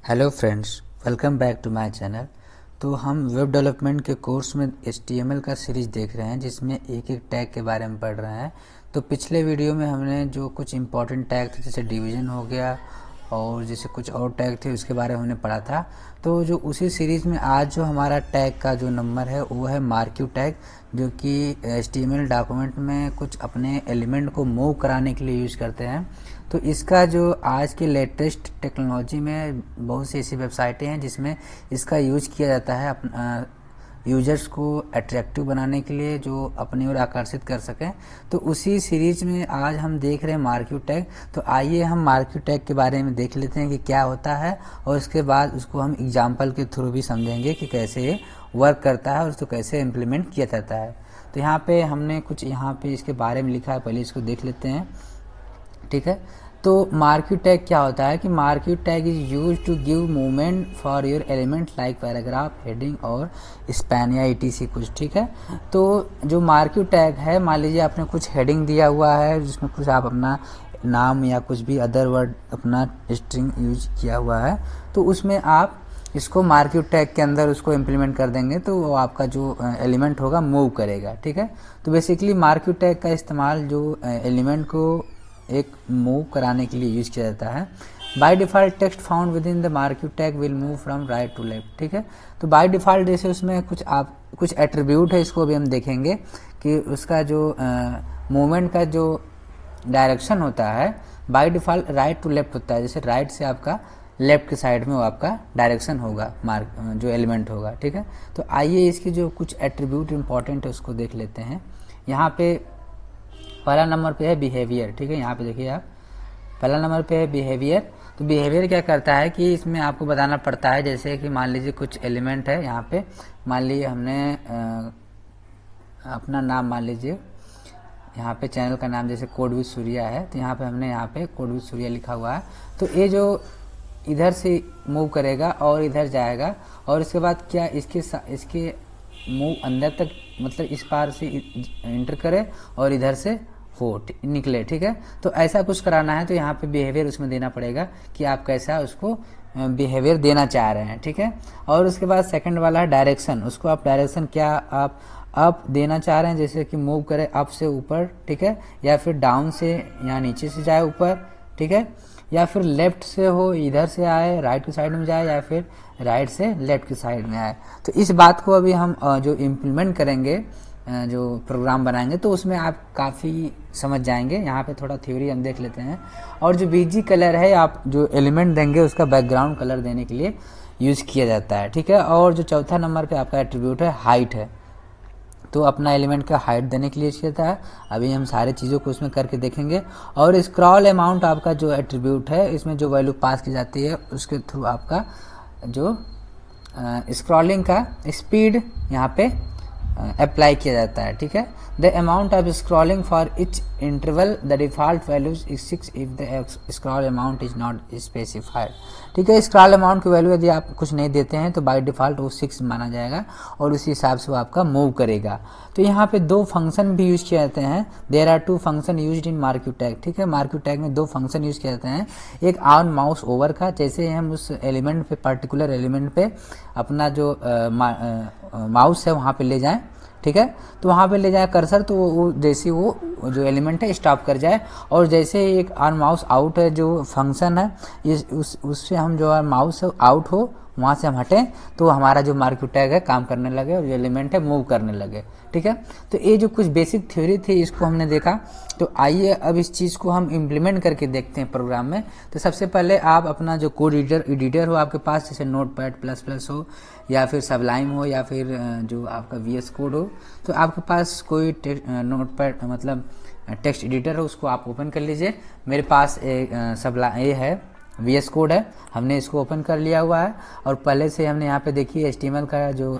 Hello friends, welcome back to my channel. तो हम web development के कोर्स में HTML का सीरीज देख रहे हैं, जिसमें एक एक टैग के बारे में पढ़ रहे हैं। तो पिछले वीडियो में हमने जो कुछ इंपॉर्टेंट टैग थे, जैसे डिवीज़न हो गया और जैसे कुछ और टैग थे, उसके बारे में हमने पढ़ा था। तो जो उसी सीरीज़ में आज जो हमारा टैग का जो नंबर है वो है मार्क्यू टैग, जो कि HTML डॉक्यूमेंट में कुछ अपने एलिमेंट को मूव कराने के लिए यूज़ करते हैं। तो इसका जो आज के लेटेस्ट टेक्नोलॉजी में बहुत सी ऐसी वेबसाइटें हैं जिसमें इसका यूज़ किया जाता है यूजर्स को अट्रैक्टिव बनाने के लिए, जो अपनी ओर आकर्षित कर सकें। तो उसी सीरीज में आज हम देख रहे हैं मार्क्यू टैग। तो आइए हम मार्क्यू टैग के बारे में देख लेते हैं कि क्या होता है, और उसके बाद उसको हम एग्जाम्पल के थ्रू भी समझेंगे कि कैसे ये वर्क करता है और उसको कैसे इम्प्लीमेंट किया जाता है। तो यहाँ पे हमने कुछ यहाँ पे इसके बारे में लिखा है, पहले इसको देख लेते हैं। ठीक है, तो मार्क्यू टैग क्या होता है कि marquee tag is use to give movement for your element like paragraph, heading और स्पैन या ETC कुछ। ठीक है, तो जो मार्क्यू टैग है, मान लीजिए आपने कुछ हेडिंग दिया हुआ है जिसमें कुछ आप अपना नाम या कुछ भी अदर वर्ड अपना स्ट्रिंग यूज किया हुआ है, तो उसमें आप इसको मार्क्यू टैग के अंदर उसको इम्प्लीमेंट कर देंगे तो वो आपका जो एलिमेंट होगा मूव करेगा। ठीक है, तो बेसिकली मार्क्यू टैग का इस्तेमाल जो एलिमेंट को एक मूव कराने के लिए यूज किया जाता है। By default text found within the marquee tag will move from right to left. ठीक है, तो बाय डिफ़ॉल्ट जैसे उसमें कुछ एट्रीब्यूट है, इसको भी हम देखेंगे कि उसका जो मूवमेंट का जो डायरेक्शन होता है by default right to left होता है। जैसे राइट से आपका लेफ्ट के साइड में वो आपका डायरेक्शन होगा, जो एलिमेंट होगा। ठीक है, तो आइए इसकी जो कुछ एट्रीब्यूट इंपॉर्टेंट है उसको देख लेते हैं। यहाँ पे पहला नंबर पे है बिहेवियर। ठीक है, यहाँ पे देखिए आप, पहला नंबर पे है बिहेवियर। तो बिहेवियर क्या करता है कि इसमें आपको बताना पड़ता है, जैसे कि मान लीजिए कुछ एलिमेंट है यहाँ पे, मान लीजिए हमने अपना नाम मान लीजिए, यहाँ पे चैनल का नाम जैसे कोड विद सूर्या है, तो यहाँ पे हमने यहाँ पे कोड विद सूर्या लिखा हुआ है। तो ये जो इधर से मूव करेगा और इधर जाएगा, और इसके बाद क्या इसके मूव अंदर तक, मतलब इस पार से इंटर करे और इधर से हो निकले। ठीक है, तो ऐसा कुछ कराना है तो यहाँ पे बिहेवियर उसमें देना पड़ेगा कि आप कैसा उसको बिहेवियर देना चाह रहे हैं। ठीक है, और उसके बाद सेकंड वाला है डायरेक्शन। उसको आप डायरेक्शन क्या आप अप देना चाह रहे हैं, जैसे कि मूव करे अप से ऊपर। ठीक है, या फिर डाउन से या नीचे से जाए ऊपर। ठीक है, या फिर लेफ्ट से हो, इधर से आए राइट की साइड में जाए, या फिर राइट से लेफ्ट की साइड में आए। तो इस बात को अभी हम जो इम्प्लीमेंट करेंगे, जो प्रोग्राम बनाएंगे, तो उसमें आप काफ़ी समझ जाएंगे। यहाँ पे थोड़ा थ्योरी हम देख लेते हैं। और जो BG कलर है, आप जो एलिमेंट देंगे उसका बैकग्राउंड कलर देने के लिए यूज़ किया जाता है। ठीक है, और जो चौथा नंबर पे आपका एट्रीब्यूट है हाइट है, तो अपना एलिमेंट का हाइट देने के लिए चाहिए है। अभी हम सारे चीज़ों को उसमें करके देखेंगे। और स्क्रॉल अमाउंट आपका जो एट्रीब्यूट है, इसमें जो वैल्यू पास की जाती है उसके थ्रू आपका जो स्क्रॉलिंग का स्पीड यहाँ पे अप्लाई किया जाता है। ठीक है, the amount of scrolling for each interval the default values is 6 if the scroll amount is not specified. ठीक है, स्क्रॉल अमाउंट की वैल्यू यदि आप कुछ नहीं देते हैं तो बाय डिफॉल्ट वो 6 माना जाएगा और उसी हिसाब से वो आपका मूव करेगा। तो यहाँ पे दो फंक्शन भी यूज किए जाते हैं। There are 2 function used in marquee tag. ठीक है, मार्क्यू टैग में 2 फंक्शन यूज किए जाते हैं। एक ऑन माउस ओवर का, जैसे हम उस एलिमेंट पे, पर्टिकुलर एलिमेंट पे अपना जो माउस है वहाँ पे ले जाएं। ठीक है, तो वहाँ पे ले जाए कर्सर, तो वो जैसे वो जो एलिमेंट है स्टॉप कर जाए। और जैसे एक ऑन माउस आउट है जो फंक्शन है, उससे हम जो है माउस आउट हो वहाँ से हम हटें तो हमारा जो मार्क्यू टैग है काम करने लगे और जो एलिमेंट है मूव करने लगे। ठीक है, तो ये जो कुछ बेसिक थ्योरी थी इसको हमने देखा। तो आइए अब इस चीज़ को हम इम्प्लीमेंट करके देखते हैं प्रोग्राम में। तो सबसे पहले आप अपना जो कोड एडिटर हो आपके पास, जैसे नोटपैड++ हो या फिर सबलाइम हो या फिर जो आपका VS कोड हो, तो आपके पास कोई नोटपैड मतलब टेक्स्ट एडिटर हो, उसको आप ओपन कर लीजिए। मेरे पास ये है VS कोड है, हमने इसको ओपन कर लिया हुआ है। और पहले से हमने यहाँ पे देखिए HTML का जो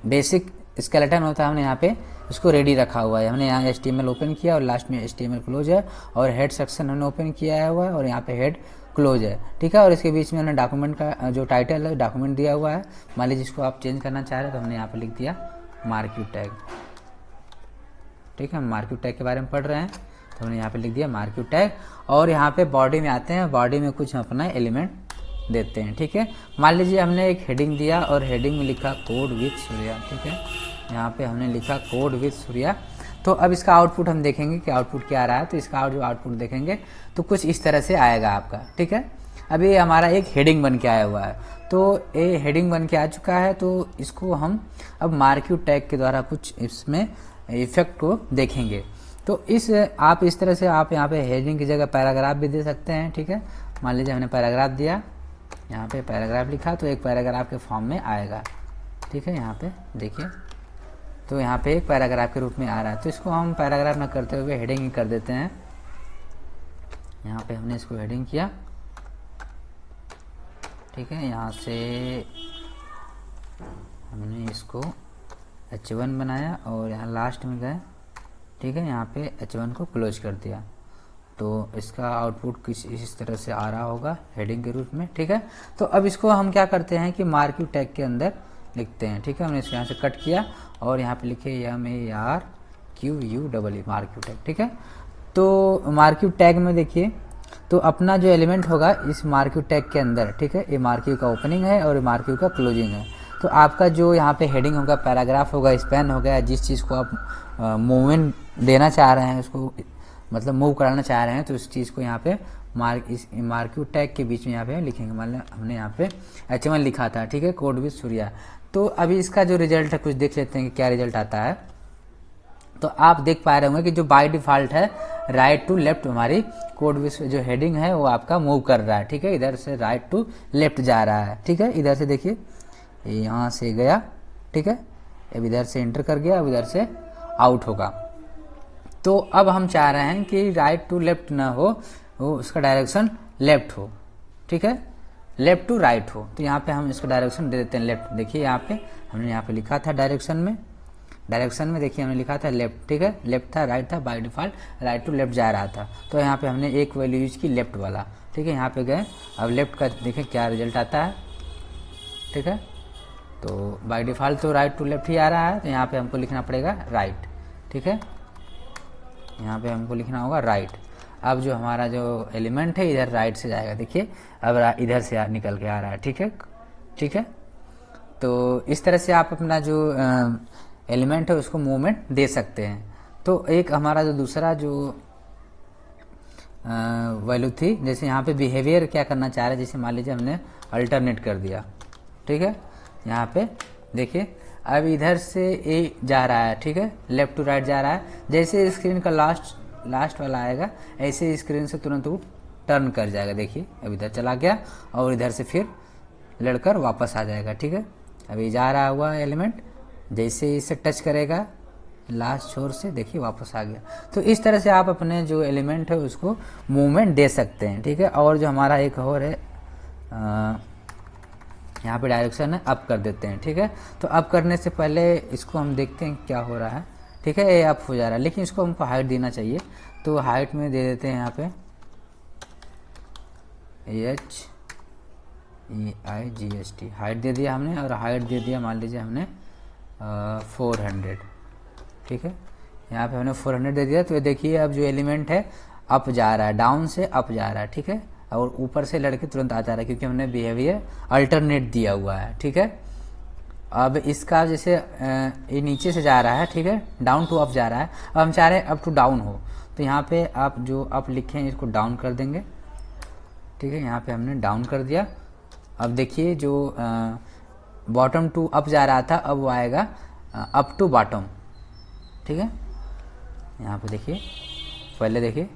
बेसिक स्केलेटन होता है, हमने यहाँ पे उसको रेडी रखा हुआ है। हमने यहाँ HTML ओपन किया और लास्ट में HTML क्लोज है, और हेड सेक्शन हमने ओपन किया हुआ है और यहाँ पे हेड क्लोज है। ठीक है, और इसके बीच में हमने डॉक्यूमेंट का जो टाइटल है डॉक्यूमेंट दिया हुआ है। मान लीजिए जिसको आप चेंज करना चाह रहे हैं तो हमने यहाँ पे लिख दिया मार्क्यू टैग। ठीक है, हम मार्क्यू टैग के बारे में पढ़ रहे हैं। तो हमने यहाँ पे लिख दिया मार्क्यू टैग। और यहाँ पे बॉडी में आते हैं, बॉडी में कुछ अपना एलिमेंट देते हैं। ठीक है, मान लीजिए हमने एक हेडिंग दिया और हेडिंग में लिखा कोड विद सूर्या। ठीक है, यहाँ पे हमने लिखा कोड विद सूर्या। तो अब इसका आउटपुट हम देखेंगे कि आउटपुट क्या आ रहा है। तो इसका जो आउटपुट देखेंगे तो कुछ इस तरह से आएगा आपका। ठीक है, अभी ये हमारा एक हेडिंग बन के आया हुआ है, तो ये हेडिंग बन के आ चुका है। तो इसको हम अब मार्क्यू टैग के द्वारा कुछ इसमें इफेक्ट को देखेंगे। तो आप इस तरह से आप यहाँ पे हेडिंग की जगह पैराग्राफ भी दे सकते हैं। ठीक है, मान लीजिए हमने पैराग्राफ दिया, यहाँ पे पैराग्राफ लिखा तो एक पैराग्राफ के फॉर्म में आएगा। ठीक है, यहाँ पे देखिए, तो यहाँ पे एक पैराग्राफ के रूप में आ रहा है। तो इसको हम पैराग्राफ ना करते हुए हेडिंग ही कर देते हैं। यहाँ पे हमने इसको हेडिंग किया। ठीक है, यहाँ से हमने इसको H1 बनाया और यहाँ लास्ट में गए। ठीक है, यहाँ पे H1 को क्लोज कर दिया। तो इसका आउटपुट कुछ इस तरह से आ रहा होगा हेडिंग के रूप में। ठीक है, तो अब इसको हम क्या करते हैं कि मार्क्यू टैग के अंदर लिखते हैं। ठीक है, हमने इसको यहाँ से कट किया और यहाँ पे लिखे MARQUE मार्क्यू टैग। ठीक है, तो मार्क्यू टैग में देखिए, तो अपना जो एलिमेंट होगा इस मार्क्यू टैग के अंदर। ठीक है, ये मार्क्यू का ओपनिंग है और मार्क्यू का क्लोजिंग है। तो आपका जो यहाँ पे हेडिंग होगा, पैराग्राफ होगा, स्पैन होगा, जिस चीज़ को आप मूवमेंट देना चाह रहे हैं, उसको मतलब मूव कराना चाह रहे हैं, तो उस चीज़ को यहाँ पे इस मार्क्यू टैग के बीच में यहाँ पे लिखेंगे। मतलब हमने यहाँ पे H1 लिखा था। ठीक है, कोड विद सूर्या। तो अभी इसका जो रिजल्ट है कुछ देख लेते हैं कि क्या रिजल्ट आता है। तो आप देख पा रहे होंगे कि जो बाय डिफ़ॉल्ट है राइट टू लेफ्ट हमारी कोड विद जो हेडिंग है वो आपका मूव कर रहा है। ठीक है, इधर से राइट टू लेफ्ट जा रहा है। ठीक है, इधर से देखिए यहाँ से गया। ठीक है, अब इधर से एंटर कर गया, अब इधर से आउट होगा। तो अब हम चाह रहे हैं कि राइट टू लेफ्ट ना हो, वो उसका डायरेक्शन लेफ्ट हो। ठीक है, लेफ्ट टू राइट हो। तो यहाँ पे हम इसका डायरेक्शन दे देते हैं लेफ्ट। देखिए यहाँ पे हमने यहाँ पे लिखा था डायरेक्शन में देखिए हमने लिखा था लेफ्ट। ठीक है, लेफ्ट था, राइट था, by default right to left जा रहा था। तो यहाँ पे हमने एक वैल्यू यूज की लेफ्ट वाला। ठीक है, यहाँ पे गए, अब लेफ्ट का देखें क्या रिजल्ट आता है। ठीक है, तो बाय डिफ़ॉल्ट तो राइट टू लेफ्ट ही आ रहा है, तो यहाँ पे हमको लिखना पड़ेगा राइट। ठीक है, यहाँ पे हमको लिखना होगा राइट। अब जो हमारा जो एलिमेंट है इधर राइट से जाएगा। देखिए अब इधर से निकल के आ रहा है। ठीक है, ठीक है, तो इस तरह से आप अपना जो एलिमेंट है उसको मूवमेंट दे सकते हैं। तो एक हमारा जो दूसरा जो वैल्यू थी, जैसे यहाँ पे बिहेवियर क्या करना चाह रहे हैं, जैसे मान लीजिए हमने अल्टरनेट कर दिया। ठीक है, यहाँ पे देखिए अब इधर से ए जा रहा है। ठीक है, लेफ्ट टू राइट जा रहा है। जैसे स्क्रीन का लास्ट वाला आएगा, ऐसे स्क्रीन से तुरंत वो टर्न कर जाएगा। देखिए अब इधर चला गया और इधर से फिर लड़कर वापस आ जाएगा। ठीक है, अभी जा रहा हुआ एलिमेंट, जैसे इसे टच करेगा लास्ट छोर से, देखिए वापस आ गया। तो इस तरह से आप अपने जो एलिमेंट है उसको मूवमेंट दे सकते हैं। ठीक है, और जो हमारा एक और है यहाँ पे डायरेक्शन है, अप कर देते हैं। ठीक है, तो अप करने से पहले इसको हम देखते हैं क्या हो रहा है। ठीक है, ये अप हो जा रहा है, लेकिन इसको हमको हाइट देना चाहिए। तो हाइट में दे देते हैं यहाँ पे HEIGHT हाइट दे दिया हमने, और हाइट दे दिया मान लीजिए हमने 400। ठीक है, यहाँ पे हमने 400 दे दिया। तो ये देखिए अब जो एलिमेंट है अप जा रहा है, डाउन से अप जा रहा है। ठीक है, और ऊपर से लड़के तुरंत आ जा रहा है क्योंकि हमने बिहेवियर अल्टरनेट दिया हुआ है। ठीक है, अब इसका जैसे ये नीचे से जा रहा है। ठीक है, डाउन टू अप जा रहा है, अब हम चाह रहे हैं अप टू डाउन हो। तो यहाँ पे आप जो अप लिखे हैं इसको डाउन कर देंगे। ठीक है, यहाँ पे हमने डाउन कर दिया। अब देखिए जो बॉटम टू अप जा रहा था, अब वो आएगा अप टू बॉटम। ठीक है, यहाँ पे देखिए पहले देखिए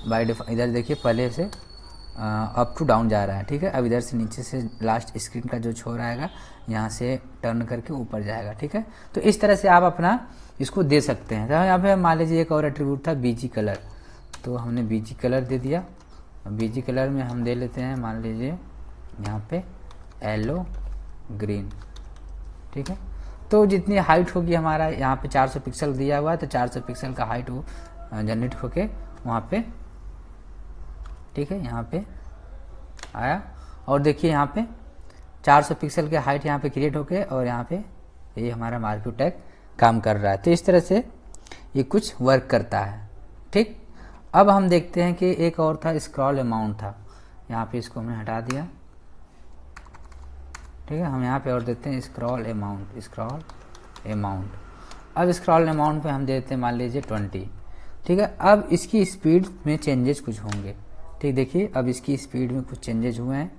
बाय डिफॉल्ट इधर देखिए पहले से अप टू डाउन जा रहा है। ठीक है, अब इधर से नीचे से लास्ट स्क्रीन का जो छोर आएगा यहाँ से टर्न करके ऊपर जाएगा। ठीक है, तो इस तरह से आप अपना इसको दे सकते हैं। तो यहाँ पे मान लीजिए एक और एट्रीब्यूट था बीजी कलर, तो हमने बीजी कलर दे दिया। बीजी कलर में हम दे लेते हैं मान लीजिए यहाँ पे येलो ग्रीन। ठीक है, तो जितनी हाइट होगी हमारा यहाँ पे 400 पिक्सल दिया हुआ है, तो 400 पिक्सल का हाइट वो जनरेट होके वहाँ पे, ठीक है, यहाँ पे आया। और देखिए यहाँ पे 400 पिक्सल के हाइट यहाँ पे क्रिएट होके और यहाँ पे ये हमारा मार्क्यू टैग काम कर रहा है। तो इस तरह से ये कुछ वर्क करता है। ठीक। अब हम देखते हैं कि एक और था स्क्रॉल अमाउंट था, यहाँ पे इसको हमने हटा दिया, ठीक है। हम यहाँ पे और देते हैं स्क्रॉल अमाउंट, स्क्रॉल अमाउंट। अब स्क्रॉल अमाउंट पे हम देते हैं मान लीजिए 20, ठीक है। अब इसकी स्पीड में चेंजेस कुछ होंगे, ठीक। देखिए अब इसकी स्पीड में कुछ चेंजेस हुए हैं।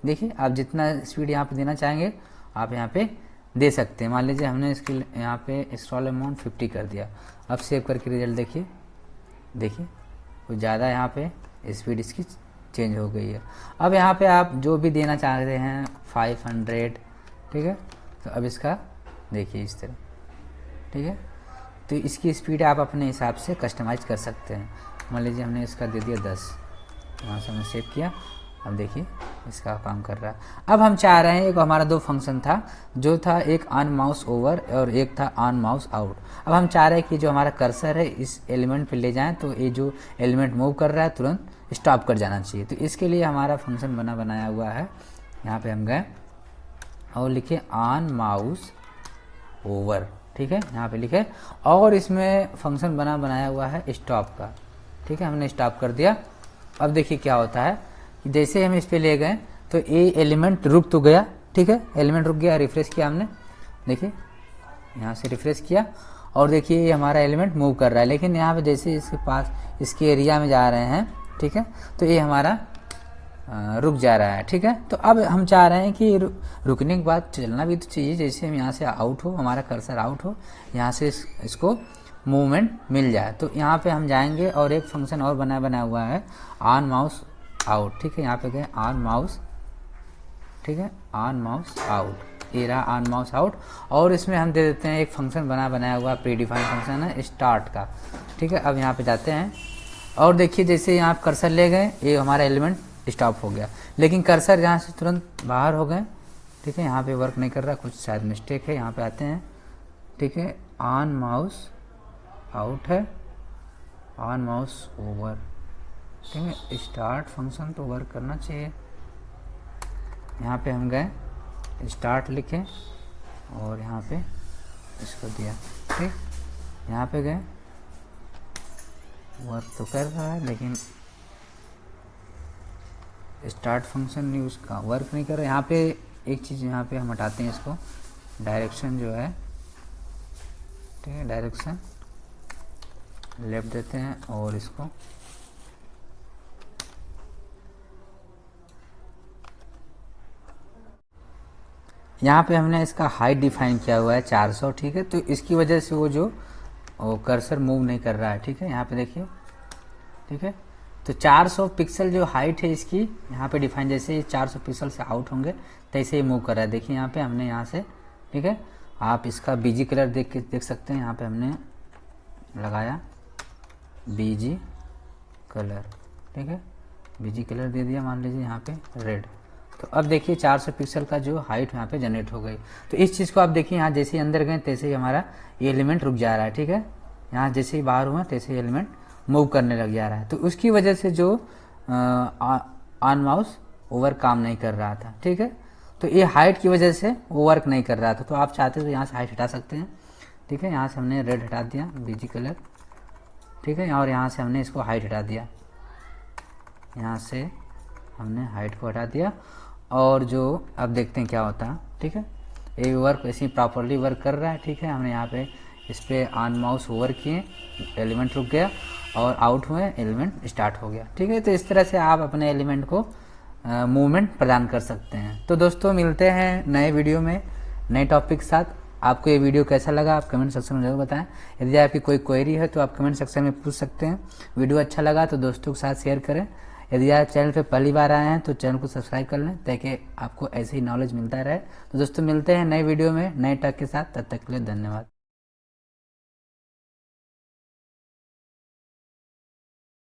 देखिए आप जितना स्पीड यहाँ पे देना चाहेंगे आप यहाँ पे दे सकते हैं। मान लीजिए हमने इसके यहाँ पे स्क्रॉल अमाउंट 50 कर दिया। अब सेव करके रिजल्ट देखिए, देखिए कुछ ज़्यादा यहाँ पे स्पीड इसकी चेंज हो गई है। अब यहाँ पे आप जो भी देना चाहते हैं 500, ठीक है। तो अब इसका देखिए इस तरह, ठीक है। तो इसकी स्पीड आप अपने हिसाब से कस्टमाइज कर सकते हैं। मान लीजिए हमने इसका दे दिया 10, यहाँ से हमने सेव किया। अब देखिए इसका काम कर रहा है। अब हम चाह रहे हैं, एक हमारा दो फंक्शन था, जो था एक ऑन माउस ओवर और एक था ऑन माउस आउट। अब हम चाह रहे हैं कि जो हमारा कर्सर है इस एलिमेंट पे ले जाएं तो ये जो एलिमेंट मूव कर रहा है तुरंत स्टॉप कर जाना चाहिए। तो इसके लिए हमारा फंक्शन बनाया हुआ है। यहाँ पे हम गए और लिखे ऑन माउस ओवर, ठीक है, यहाँ पे लिखे। और इसमें फंक्शन बनाया हुआ है स्टॉप का, ठीक है। हमने स्टॉप कर दिया। अब देखिए क्या होता है, जैसे हम इस पे ले गए तो ये एलिमेंट रुक तो गया, ठीक है। एलिमेंट रुक गया, रिफ्रेश किया हमने, देखिए यहाँ से रिफ्रेश किया और देखिए ये हमारा एलिमेंट मूव कर रहा है। लेकिन यहाँ पे जैसे इसके पास इसके एरिया में जा रहे हैं, ठीक है, तो ये हमारा रुक जा रहा है, ठीक है। तो अब हम चाह रहे हैं कि रुकने के बाद चलना भी तो चाहिए। जैसे हम यहाँ से आउट हो, हमारा कर्सर आउट हो, यहाँ से इसको मूवमेंट मिल जाए। तो यहाँ पे हम जाएंगे और एक फंक्शन और बना हुआ है ऑन माउस आउट, ठीक है। यहाँ पे गए ऑन माउस, ठीक है, ऑन माउस आउट, ये रहा ऑन माउस आउट। और इसमें हम दे देते हैं एक फंक्शन बनाया हुआ प्री डिफाइंड फंक्शन है स्टार्ट का, ठीक है। अब यहाँ पे जाते हैं और देखिए जैसे यहाँ कर्सर ले गए ये हमारा एलिमेंट स्टॉप हो गया, लेकिन कर्सर यहाँ से तुरंत बाहर हो गए, ठीक है। यहाँ पे वर्क नहीं कर रहा, कुछ शायद मिस्टेक है। यहाँ पे आते हैं, ठीक है, ऑन माउस आउट है, ऑन माउस ओवर, ठीक है। स्टार्ट फंक्शन तो वर्क करना चाहिए। यहाँ पे हम गए स्टार्ट लिखे और यहाँ पे इसको दिया, ठीक। यहाँ पे गए, वर्क तो कर रहा है लेकिन स्टार्ट फंक्शन यूज का वर्क नहीं कर रहा। यहाँ पे एक चीज़ यहाँ पे हम हटाते हैं, इसको डायरेक्शन जो है, ठीक है, डायरेक्शन लेफ्ट देते हैं और इसको यहाँ पे हमने इसका हाइट डिफाइन किया हुआ है 400, ठीक है। तो इसकी वजह से वो जो कर्सर मूव नहीं कर रहा है, ठीक है। यहाँ पे देखिए, ठीक है। तो 400 पिक्सल जो हाइट है इसकी यहाँ पे डिफाइन, जैसे ही 400 पिक्सल से आउट होंगे तैसे ही मूव कर रहा है। देखिए यहाँ पे हमने यहाँ से, ठीक है, आप इसका बीजी कलर देख सकते हैं। यहाँ पे हमने लगाया बीजी कलर, ठीक है, बीजी कलर दे दिया, मान लीजिए यहाँ पे रेड। तो अब देखिए 400 पिक्सल का जो हाइट यहाँ पे जनरेट हो गई। तो इस चीज़ को आप देखिए, यहाँ जैसे ही अंदर गए तैसे ही हमारा ये एलिमेंट रुक जा रहा है, ठीक है। यहाँ जैसे ही बाहर हुआ तैसे ही एलिमेंट मूव करने लग जा रहा है। तो उसकी वजह से जो ऑन माउस ओवर काम नहीं कर रहा था, ठीक है। तो ये हाइट की वजह से वो वर्क नहीं कर रहा था। तो आप चाहते हो तो यहाँ से हाइट हटा सकते हैं, ठीक है। यहाँ से हमने रेड हटा दिया, बीजी कलर, ठीक है। और यहाँ से हमने इसको हाइट हटा दिया, यहाँ से हमने हाइट को हटा दिया। और जो अब देखते हैं क्या होता है, ठीक है। ये वर्क ऐसे ही प्रॉपरली वर्क कर रहा है, ठीक है। हमने यहाँ पे इस पर ऑन माउस ओवर किए, एलिमेंट रुक गया और आउट हुए, एलिमेंट स्टार्ट हो गया, ठीक है। तो इस तरह से आप अपने एलिमेंट को मूवमेंट प्रदान कर सकते हैं। तो दोस्तों मिलते हैं नए वीडियो में नए टॉपिक के साथ। आपको ये वीडियो कैसा लगा आप कमेंट सेक्शन में जरूर बताएं। यदि आपकी कोई क्वेरी है तो आप कमेंट सेक्शन में पूछ सकते हैं। वीडियो अच्छा लगा तो दोस्तों के साथ शेयर करें। यदि आप चैनल पे पहली बार आए हैं तो चैनल को सब्सक्राइब कर लें ताकि आपको ऐसे ही नॉलेज मिलता रहे। तो दोस्तों मिलते हैं नए वीडियो में नए टॉपिक के साथ, तब तक के लिए धन्यवाद।